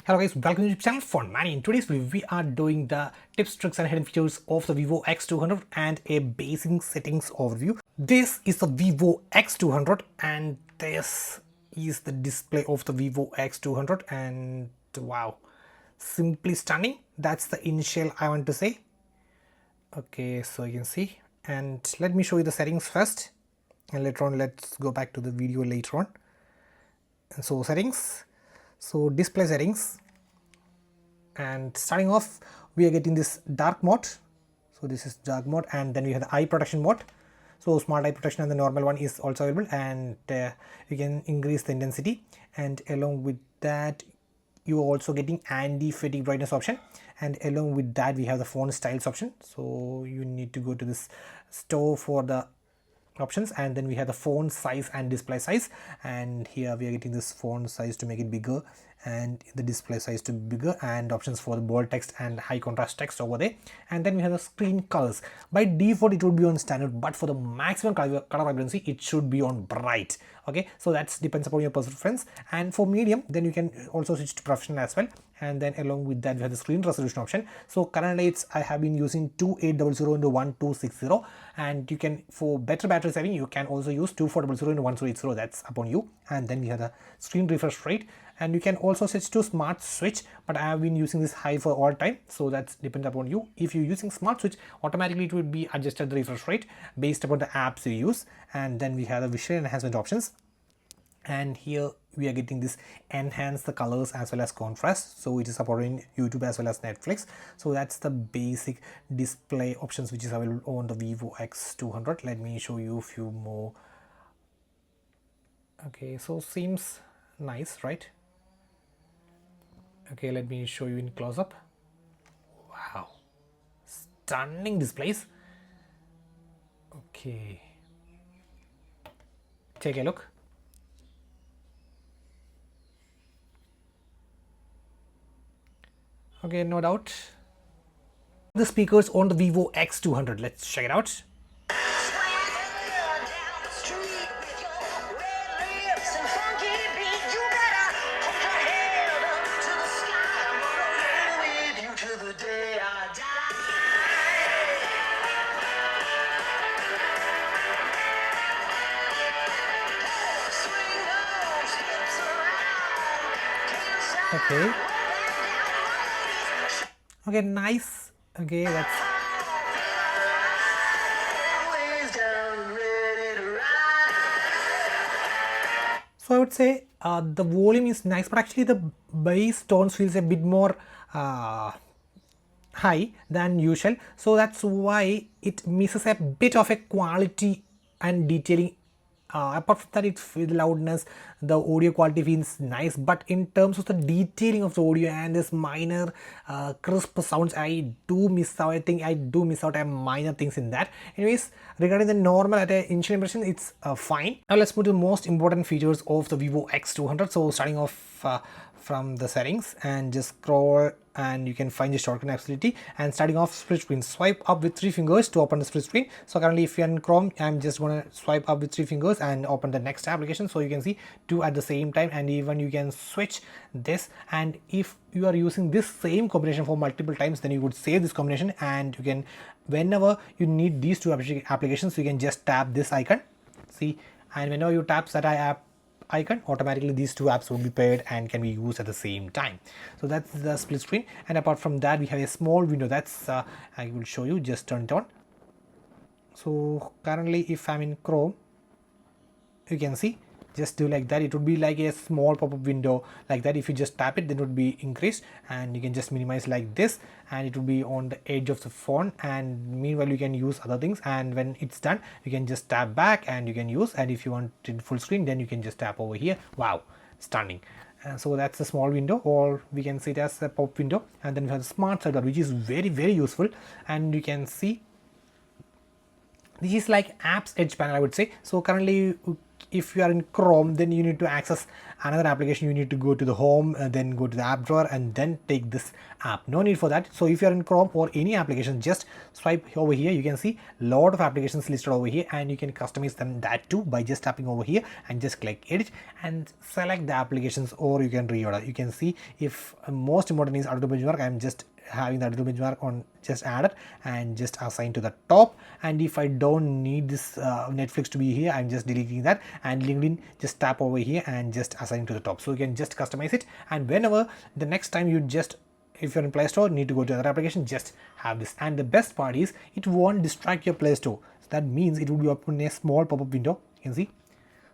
Hello guys, welcome to the channel Funtouch. In today's video, we are doing the tips, tricks and hidden features of the Vivo X200 and a basic settings overview. This is the Vivo X200 and this is the display of the Vivo X200 and wow, simply stunning. That's the initial I want to say. Okay, so you can see, and let me show you the settings first and later on let's go back to the video later on. And so settings, so display settings, and starting off we are getting this dark mode. So this is dark mode, and then we have the eye protection mode. So smart eye protection and the normal one is also available, and you can increase the intensity, and along with that you are also getting anti-fatigue brightness option, and along with that we have the font styles option. So you need to go to this store for the options, and then we have the font size and display size, and here we are getting this font size to make it bigger and the display size to be bigger, and options for the bold text and high contrast text over there. And then we have the screen colors. By default it would be on standard, but for the maximum color vibrancy it should be on bright. Okay, so that depends upon your personal preference. And for medium, then you can also switch to professional as well. And then along with that we have the screen resolution option. So currently I have been using 2800 into 1260, and you can, for better battery saving, you can also use 2400 into 1280. That's upon you. And then we have the screen refresh rate, and you can also switch to smart switch, but I have been using this high for all time, so that's depends upon you. If you're using smart switch, automatically it will be adjusted the refresh rate based upon the apps you use. And then we have the visual enhancement options, and here we are getting this enhance the colors as well as contrast, so it is supporting YouTube as well as Netflix. So that's the basic display options which is available on the Vivo X200. Let me show you a few more. Okay, so seems nice, right? Okay, let me show you in close-up. Wow, stunning displays. Okay, take a look. Okay, no doubt. The speakers on the Vivo X200. Let's check it out. Okay. Okay, nice. Okay, that's so I would say the volume is nice, but actually the bass tones feels a bit more high than usual, so that's why it misses a bit of a quality and detailing. Apart from that, it's the loudness, the audio quality feels nice, but in terms of the detailing of the audio and this minor crisp sounds, I do miss out. I think I do miss out on minor things in that. Anyways, regarding the normal at an initial impression, it's fine. Now let's move to the most important features of the Vivo X200. So starting off from the settings, and just scroll and you can find the shortcut accessibility, and starting off split screen, swipe up with 3 fingers to open the split screen. So currently if you're in Chrome, I'm just going to swipe up with 3 fingers and open the next application, so you can see 2 at the same time, and even you can switch this. And if you are using this same combination for multiple times, then you would save this combination, and you can, whenever you need these 2 applications, you can just tap this icon, see, and whenever you tap that app icon, automatically these 2 apps will be paired and can be used at the same time. So that's the split screen. And apart from that, we have a small window. That's I will show you, just turn it on. So currently if I'm in Chrome, you can see, just do like that, it would be like a small pop-up window like that. If you just tap it, then it would be increased, and you can just minimize like this, and it will be on the edge of the phone, and meanwhile you can use other things, and when it's done you can just tap back and you can use, and if you want it full screen, then you can just tap over here. Wow, stunning. So that's a small window, or we can see it as a pop window. And then we have the smart sidebar, which is very useful, and you can see this is like apps edge panel, I would say. So currently you if you are in Chrome, then you need to access another application. You need to go to the home, then go to the app drawer, and then take this app. No need for that. So if you are in Chrome or any application, just swipe over here. You can see a lot of applications listed over here, and you can customize them that too by just tapping over here and just click edit and select the applications, or you can reorder. You can see if most important is auto benchmark. I'm just having the auto benchmark on just added and just assign to the top, and if I don't need this Netflix to be here, I'm just deleting that, and LinkedIn, just tap over here and just assign to the top. So you can just customize it, and whenever the next time you just, if you're in Play Store, need to go to other application, just have this. And the best part is it won't distract your Play Store. So that means it will be open a small pop-up window, you can see.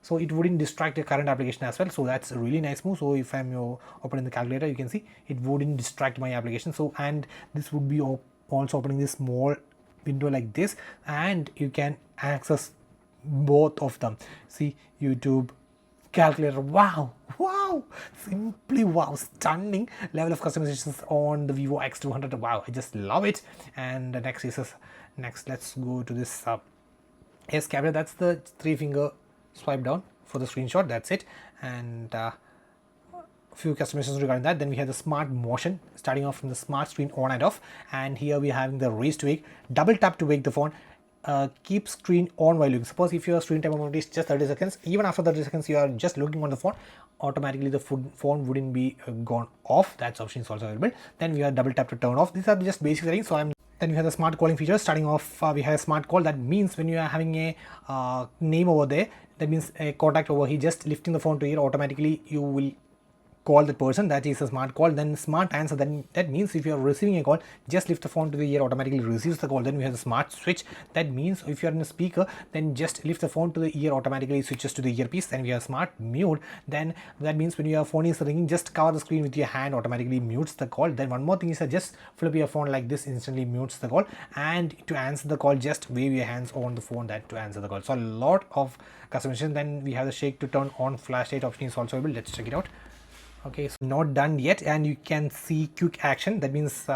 So it wouldn't distract your current application as well. So that's a really nice move. So if I'm opening the calculator, you can see it wouldn't distract my application. So, and this would be also opening this small window like this, and you can access both of them. See, YouTube, calculator. Wow, simply wow, stunning level of customizations on the Vivo X200. Wow, I just love it. And the next is let's go to this S camera. That's the 3-finger swipe down for the screenshot. That's it. And few customizations regarding that. Then we have the smart motion, starting off from the smart screen on and off, and here we are having the raise to wake. Double tap to wake the phone. Keep screen on while looking. Suppose if your screen time moment is just 30 seconds, even after 30 seconds you are just looking on the phone, automatically the phone wouldn't be gone off. That option is also available. Then we have double tap to turn off. These are just basic settings. So then we have the smart calling feature. Starting off, we have a smart call. That means when you are having a name over there, that means a contact over here, just lifting the phone to here, automatically you will call that person. That is a smart call. Then smart answer, then that means if you are receiving a call, just lift the phone to the ear, automatically receives the call. Then we have the smart switch. That means if you are in a speaker, then just lift the phone to the ear, automatically switches to the earpiece. Then we have smart mute. Then that means when your phone is ringing, just cover the screen with your hand, automatically mutes the call. Then one more thing is that just flip your phone like this, instantly mutes the call. And to answer the call, just wave your hands on the phone, that to answer the call. So a lot of customization. Then we have the shake to turn on flashlight option is also available. Let's check it out. Okay, so not done yet, and you can see quick action. That means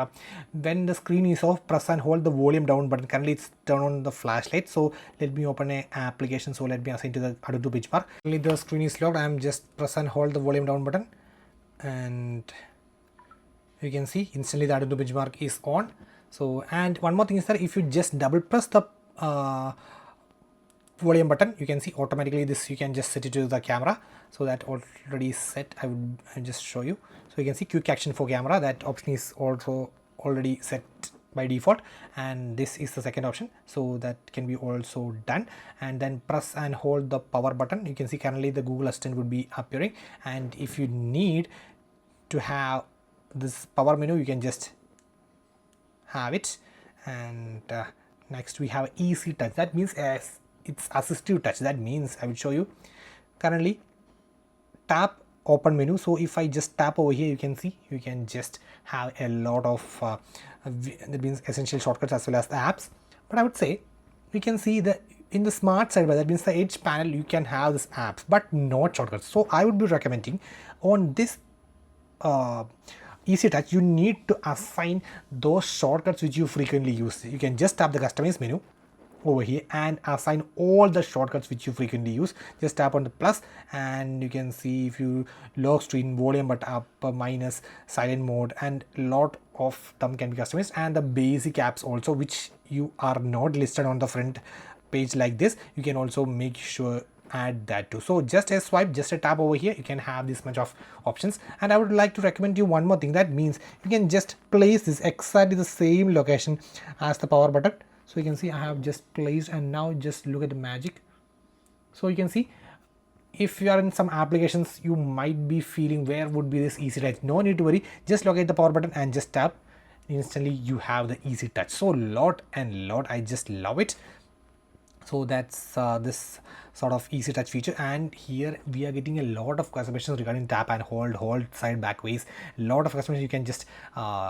when the screen is off, press and hold the volume down button. Currently it's turn on the flashlight. So let me open a application. So let me assign to the Adobe benchmark. Currently the screen is locked. I'm just press and hold the volume down button, and you can see instantly the Adobe benchmark is on. So, and one more thing is that if you just double press the volume button, you can see automatically this, you can just set it to the camera. So that already set. I'll just show you. So you can see quick action for camera. That option is also already set by default, and this is the second option, so that can be also done. And then press and hold the power button. You can see currently the Google Assistant would be appearing, and if you need to have this power menu, you can just have it. And next we have easy touch. That means it's assistive touch. That means I will show you. Currently tap open menu. So if I just tap over here, you can see you can just have a lot of that means essential shortcuts as well as the apps. But I would say we can see that in the smart sidebar, that means the edge panel, you can have this apps but not shortcuts. So I would be recommending on this easy touch, you need to assign those shortcuts which you frequently use. You can just tap the customize menu over here and assign all the shortcuts which you frequently use. Just tap on the plus, and you can see if you lock screen, volume but up, minus, silent mode, and lot of them can be customized. And the basic apps also, which you are not listed on the front page like this, you can also make sure add that too. So just a swipe, just a tap over here, you can have this much of options. And I would like to recommend you one more thing. That means you can just place this exactly the same location as the power button. So you can see I have just placed, and now just look at the magic. So you can see if you are in some applications, you might be feeling where would be this easy touch. No need to worry, just locate the power button and just tap. Instantly you have the easy touch. So lot and lot, I just love it. So that's this sort of easy touch feature. And here we are getting a lot of customizations regarding tap and hold side, back, ways. A lot of customizations, you can just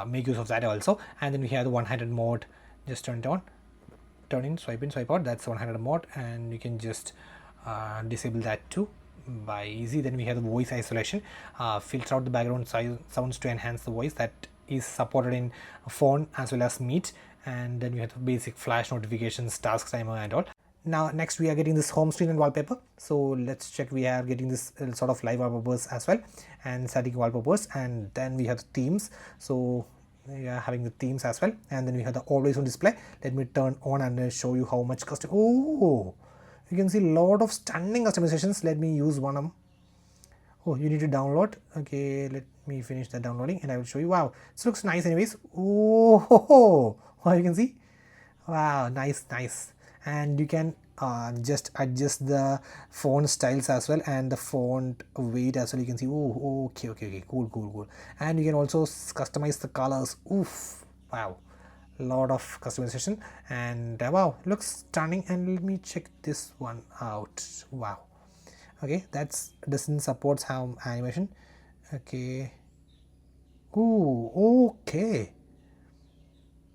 make use of that also. And then we have the one-handed mode. Just turn it on, turn in, swipe out. That's one-handed mode, and you can just disable that too by easy. Then we have the voice isolation, filter out the background sounds to enhance the voice. That is supported in phone as well as Meet. And then we have the basic flash notifications, task timer and all. Now next we are getting this home screen and wallpaper. So let's check, we are getting this sort of live wallpapers as well, and static wallpapers, and then we have the themes. So we are having the themes as well, and then we have the always on display. Let me turn on and show you how much custom. Oh, you can see a lot of stunning customizations. Let me use one of them. Oh, you need to download. Okay, let me finish that downloading and I will show you. Wow, this looks nice anyways. Oh, you can see. Wow, nice. And you can just adjust the font styles as well, and the font weight as well. You can see. Oh, okay, cool. And you can also customize the colors. Oof, wow, lot of customization. And wow, looks stunning. And let me check this one out. Wow, okay, that's doesn't support how animation. Okay. Ooh, okay.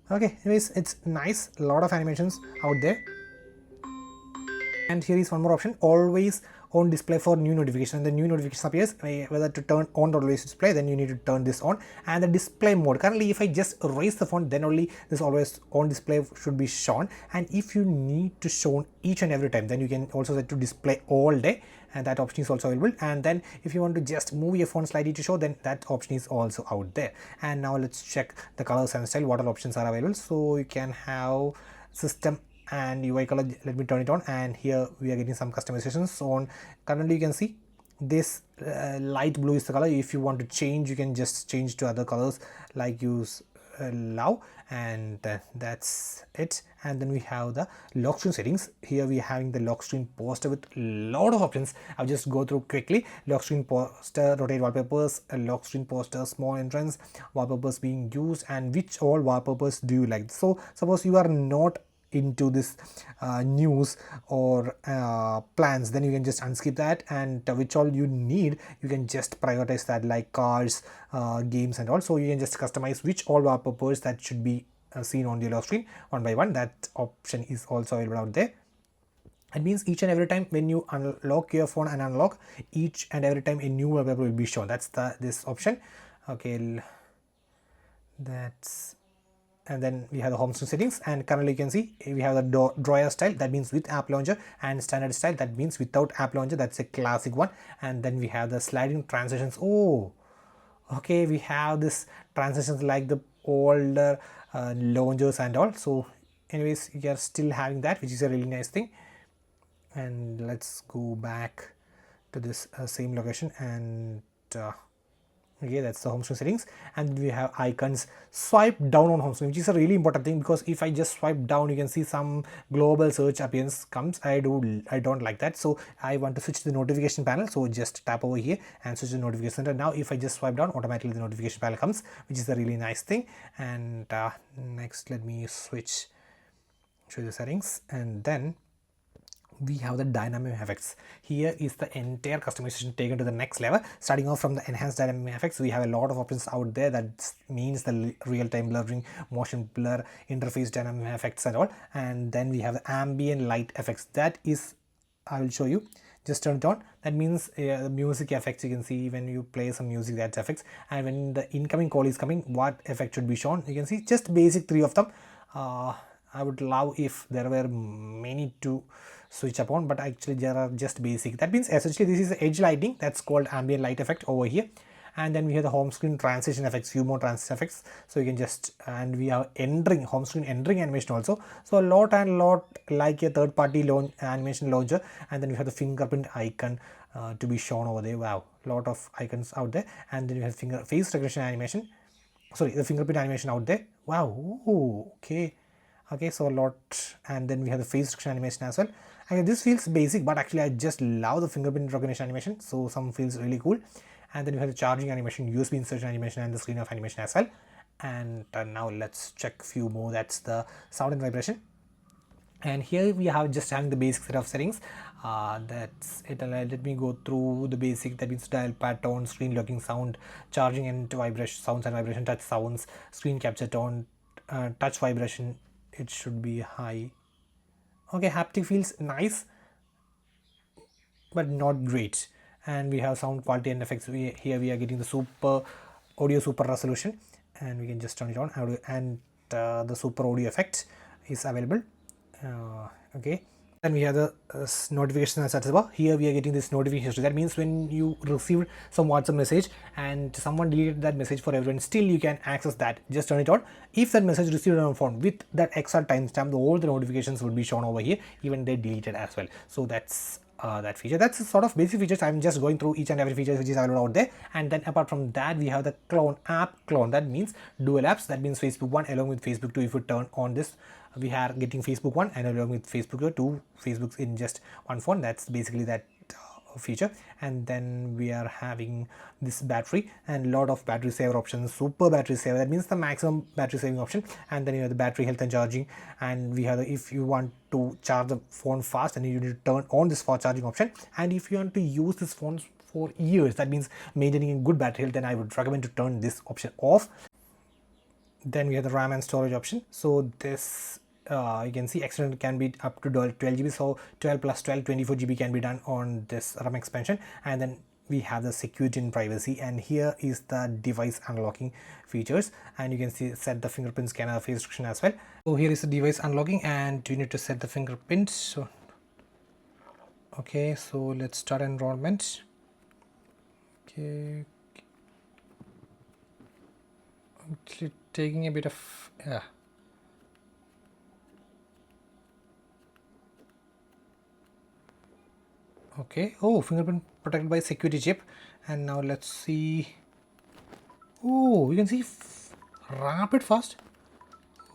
Anyways, it's nice, a lot of animations out there. And here is one more option, always on display for new notification. The new notification appears, whether to turn on or always display, then you need to turn this on. And the display mode, currently if I just raise the font, then only this always on display should be shown. And if you need to show each and every time, then you can also set to display all day, and that option is also available. And then if you want to just move your font slightly to show, then that option is also out there. And now let's check the colors and style, what all options are available. So you can have system and UI color. Let me turn it on, and here we are getting some customizations on. Currently you can see this light blue is the color. If you want to change, you can just change to other colors like use allow, and that's it. And then we have the lock screen settings. Here we are having the lock screen poster with a lot of options. I'll just go through quickly. Lock screen poster, rotate wallpapers, lock screen poster, small entrance, wallpapers being used, and which all wallpapers do you like. So suppose you are not into this news or plans, then you can just unskip that, and which all you need, you can just prioritize that, like cars, games and all. So you can just customize which all wallpapers that should be seen on the lock screen one by one. That option is also available out there. It means each and every time when you unlock your phone and unlock, each and every time a new wallpaper will be shown. That's this option. Okay, that's. And then we have the home screen settings, and currently you can see we have the drawer style, that means with app launcher, and standard style, that means without app launcher. That's a classic one. And then we have the sliding transitions. Oh, okay, we have this transitions like the older launchers and all. So anyways, you are still having that, which is a really nice thing. And let's go back to this same location, and okay, that's the home screen settings. And we have icons. Swipe down on home screen, which is a really important thing, because if I just swipe down, you can see some global search appearance comes. I don't like that. So I want to switch to the notification panel. So just tap over here and switch to the notification center. Now if I just swipe down, automatically the notification panel comes, which is a really nice thing. And next, let me show you the settings, and then we have the dynamic effects. Here is the entire customization taken to the next level. Starting off from the enhanced dynamic effects, we have a lot of options out there. That means the real-time blurring, motion blur, interface dynamic effects and all. And then we have the ambient light effects. That is, I will show you. Just turn it on. That means the music effects, you can see when you play some music, that effects. And when the incoming call is coming, what effect should be shown, you can see just basic 3 of them. I would love if there were many to switch upon, but actually there are just basic. That means essentially this is the edge lighting, that's called ambient light effect over here. And then we have the home screen transition effects, few more transition effects. So you can just, and we have entering, home screen entering animation also. So a lot like a third party animation launcher. And then we have the fingerprint icon to be shown over there. Wow, lot of icons out there. And then we have face recognition animation, sorry, the fingerprint animation out there. Wow. Ooh, okay, so a lot. And then we have the face recognition animation as well. And this feels basic, but actually I just love the fingerprint recognition animation, so some feels really cool. And then we have the charging animation, USB insertion animation, and the screen off animation as well. And now let's check few more. That's the sound and vibration. And here we have just having the basic set of settings. That's it. Let me go through the basic. That means dial pad tone, screen locking sound, charging and vibration, sounds and vibration, touch sounds, screen capture tone, touch vibration, it should be high. Okay, haptic feels nice but not great. And we have sound quality and effects. Here we are getting the super audio super resolution, and we can just turn it on. And the super audio effect is available. Okay, Then we have the notification and status bar. Here we are getting this notification history. That means when you received some WhatsApp message and someone deleted that message for everyone, still you can access that. Just turn it on. If that message received on your phone with that extra timestamp, all the notifications will be shown over here, even they deleted as well. So that's that feature. That's a sort of basic features. I'm just going through each and every feature which is available out there. And then apart from that, we have the clone app clone. That means dual apps. That means Facebook 1 along with Facebook 2. If you turn on this, we are getting Facebook 1 and along with Facebook 2 Facebooks in just one phone. That's basically that feature. And then we are having this battery and lot of battery saver options. Super battery saver, that means the maximum battery saving option. And then you have the battery health and charging, and we have the, if you want to charge the phone fast, then you need to turn on this fast charging option. And if you want to use this phone for years, that means maintaining a good battery health, then I would recommend to turn this option off. Then we have the RAM and storage option. So this you can see external can be up to 12 GB, so 12 plus 12 24 GB can be done on this RAM expansion. And then we have the security and privacy, and here is the device unlocking features, and you can see set the fingerprint scanner face recognition as well. So here is the device unlocking, and you need to set the fingerprint. So okay, so let's start enrollment. Okay, actually taking a bit of okay. Oh, fingerprint protected by security chip. And now let's see. Oh, you can see rapid fast.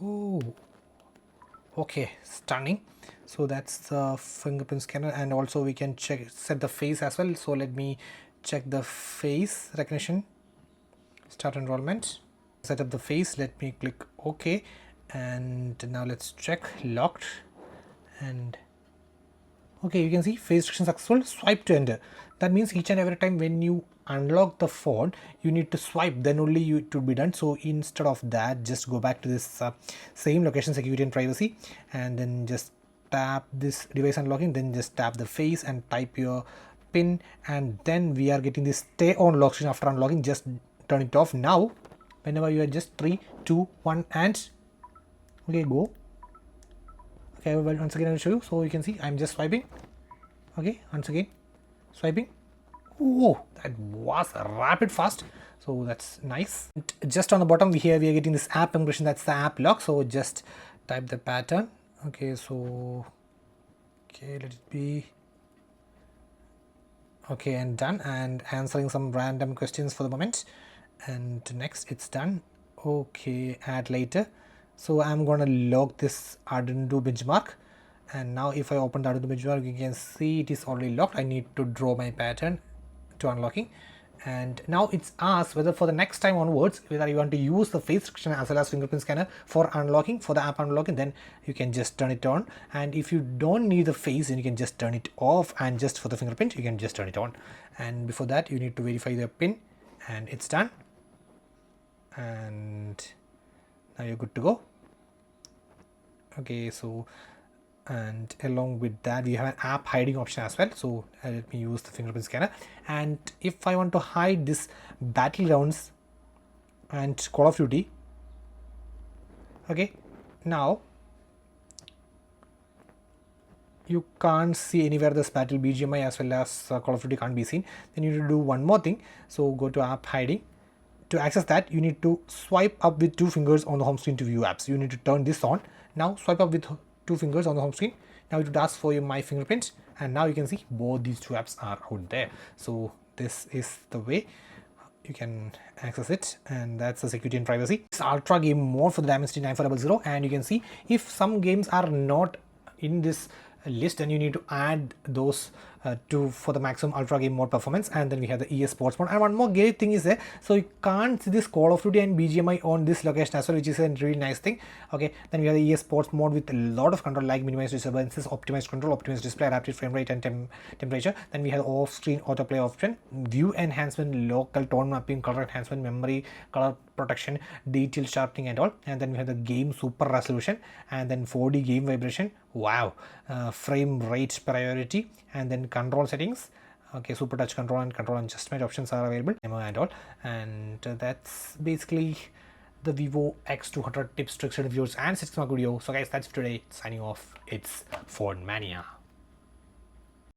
Oh, okay, stunning. So that's the fingerprint scanner, and also we can set the face as well. So let me check the face recognition. Start enrollment. Set up the face. Let me click OK, and now let's check locked. And okay, you can see face recognition successful. Swipe to enter. That means each and every time when you unlock the phone, you need to swipe, then only it will be done. So instead of that, just go back to this same location, security and privacy, and then just tap this device unlocking, then just tap the face and type your pin, and then we are getting this stay on lock screen after unlocking. Just turn it off now. Whenever you are just 3 2 1 and okay, go. Okay, well, once again I will show you. So you can see I'm just swiping. Okay, once again swiping. Oh, that was rapid fast. So that's nice. And just on the bottom we are getting this app impression. That's the app lock. So just type the pattern. Okay, so okay, let it be. Okay, and done. And answering some random questions for the moment. And next, it's done. Okay, add later. So I'm gonna log this Arduino benchmark, and now if I open the Arduino benchmark, you can see it is already locked. I need to draw my pattern to unlocking, and now it's asked whether for the next time onwards, whether you want to use the face recognition as well as fingerprint scanner for unlocking, for the app unlocking, then you can just turn it on. And if you don't need the face, then you can just turn it off, and just for the fingerprint you can just turn it on. And before that, you need to verify the pin, and it's done. And now you're good to go. Okay, so and along with that we have an app hiding option as well. So let me use the fingerprint scanner, and if I want to hide this battlegrounds and Call of Duty, okay, now you can't see anywhere this battle BGMI as well as Call of Duty can't be seen. Then you need to do one more thing. So go to app hiding. To access that, you need to swipe up with 2 fingers on the home screen to view apps. You need to turn this on. Now swipe up with 2 fingers on the home screen. Now it would ask for your my fingerprint, and now you can see both these 2 apps are out there. So this is the way you can access it, and that's the security and privacy. It's ultra game mode for the Dimensity 9400, and you can see if some games are not in this list, then you need to add those for the maximum ultra game mode performance. And then we have the ES sports mode, and one more great thing is there, so you can't see this Call of Duty and BGMI on this location as well, which is a really nice thing. Okay, then we have the ES sports mode with a lot of control like minimized disturbances, optimized control, optimized display, adaptive frame rate and temperature. Then we have off-screen autoplay option, view enhancement, local tone mapping, color enhancement, memory, color protection, detail sharpening and all. And then we have the game super resolution, and then 4D game vibration, wow, frame rate priority, and then control settings. Okay, super touch control and control adjustment options are available and all. And that's basically the Vivo X200 tips, tricks, reviews and 6 mark video. So guys, that's today. Signing off. It's Phone Mania.